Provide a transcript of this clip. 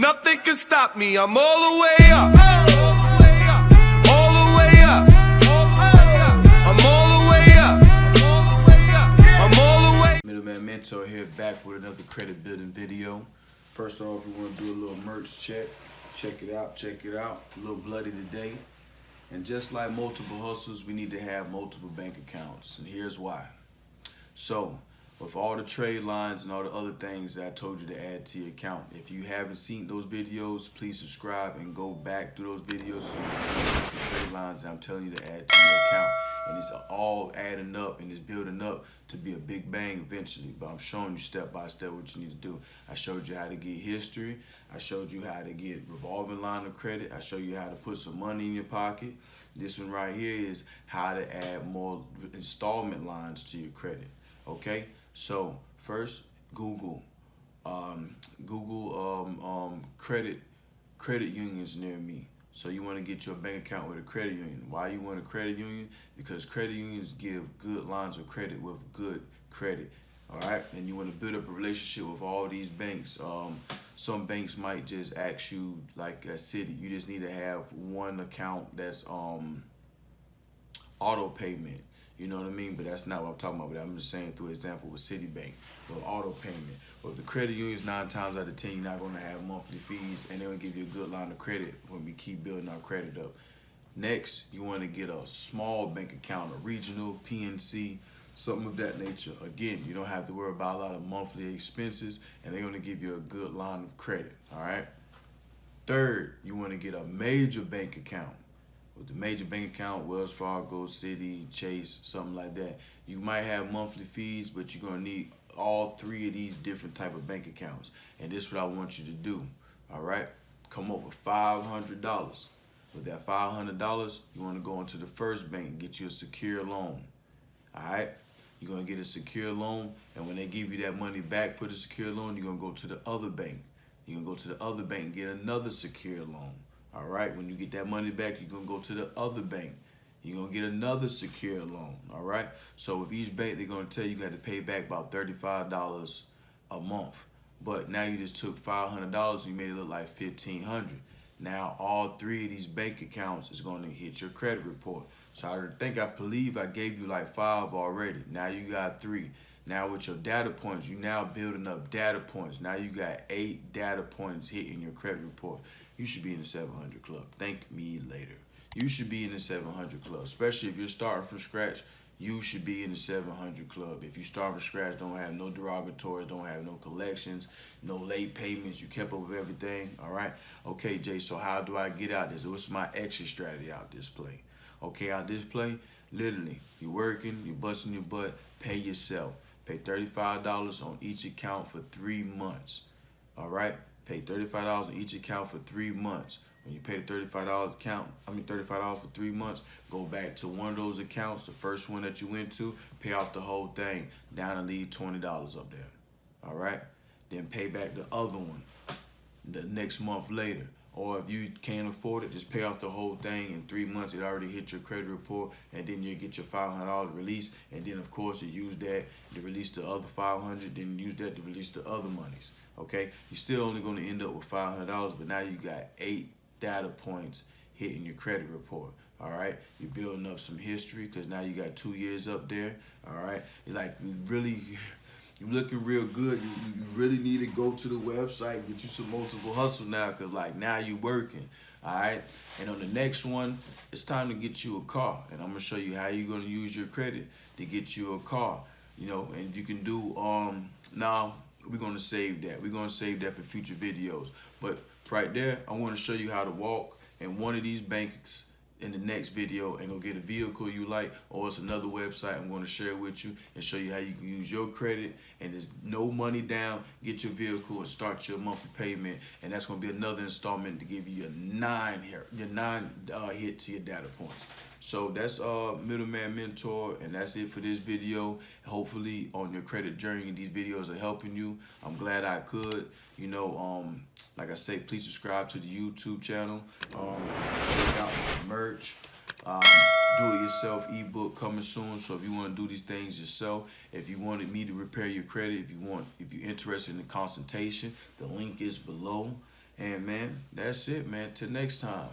Nothing can stop me. I'm all the way up. All the way up. I'm all the way up. I'm all the way. Middleman Mentor here, back with another credit building video. First off, we want to do a little merch check. Check it out, check it out. A little bloody today. And just like multiple hustles, we need to have multiple bank accounts. And here's why. So, with all the trade lines and all the other things that I told you to add to your account, if you haven't seen those videos, please subscribe and go back through those videos so you can see the trade lines that I'm telling you to add to your account. And it's all adding up and it's building up to be a big bang eventually. But I'm showing you step by step what you need to do. I showed you how to get history. I showed you how to get revolving line of credit. I showed you how to put some money in your pocket. This one right here is how to add more installment lines to your credit. Okay? So first, Google credit unions near me. So you want to get your bank account with a credit union. Why you want a credit union? Because credit unions give good lines of credit with good credit. All right, and you want to build up a relationship with all these banks. Some banks might just ask you, like a city, you just need to have one account that's auto payment. You know what I mean? But that's not what I'm talking about. But I'm just saying through example with Citibank for auto payment. But the credit unions, 9 times out of 10, you're not going to have monthly fees, and they're going to give you a good line of credit when we keep building our credit up. Next, you want to get a small bank account, a regional, PNC, something of that nature. Again, you don't have to worry about a lot of monthly expenses, and they're going to give you a good line of credit. All right. Third, you want to get a major bank account. With the major bank account, Wells Fargo, Citi, Chase, something like that. You might have monthly fees, but you're going to need all 3 of these different type of bank accounts. And this is what I want you to do, all right? Come up with $500. With that $500, you want to go into the first bank and get you a secure loan, all right? You're going to get a secure loan, and when they give you that money back for the secure loan, you're going to go to the other bank. You're going to go to the other bank and get another secure loan. All right, when you get that money back, you're going to go to the other bank. You're going to get another secure loan, all right? So with each bank, they're going to tell you got to pay back about $35 a month. But now you just took $500 and you made it look like $1,500. Now all 3 of these bank accounts is going to hit your credit report. So I believe I gave you like 5 already. Now you got 3. Now with your data points, you now building up data points. Now you got 8 data points hitting your credit report. You should be in the 700 club. Thank me later. You should be in the 700 club, especially if you're starting from scratch. You should be in the 700 club. If you start from scratch, don't have no derogatories, don't have no collections, no late payments, you kept up with everything, all right? Okay, Jay, so how do I get out this? What's my exit strategy out this play? Okay, out this play, literally, you're working, you're busting your butt, pay yourself. Pay $35 on each account for 3 months, all right? Pay $35 on each account for 3 months. When you pay the $35 for 3 months, go back to one of those accounts, the first one that you went to, pay off the whole thing, down and leave $20 up there, all right? Then pay back the other one the next month later. Or if you can't afford it, just pay off the whole thing. In 3 months, it already hit your credit report, and then you get your $500 release. And then, of course, you use that to release the other $500, then use that to release the other monies. Okay, you're still only going to end up with $500, but now you got 8 data points hitting your credit report. All right, you're building up some history because now you got 2 years up there. All right, you're looking real good. You really need to go to the website and get you some multiple hustle now, because like now you're working, all right? And on the next one, it's time to get you a car. And I'm going to show you how you're going to use your credit to get you a car, you know, and you can do, now we're going to save that. We're going to save that for future videos. But right there, I want to show you how to walk in one of these banks in the next video and go get a vehicle you like, or it's another website I'm going to share with you and show you how you can use your credit and there's no money down, get your vehicle and start your monthly payment, and that's going to be another installment to give you your 9 hit to your data points. So that's Middleman Mentor, and that's it for this video. Hopefully on your credit journey, these videos are helping you. I'm glad I could. You know, like I say, please subscribe to the YouTube channel. Check out the merch. Do-it-yourself ebook coming soon. So if you want to do these things yourself, if you wanted me to repair your credit, if you're interested in the consultation, the link is below. And man, that's it, man. Till next time.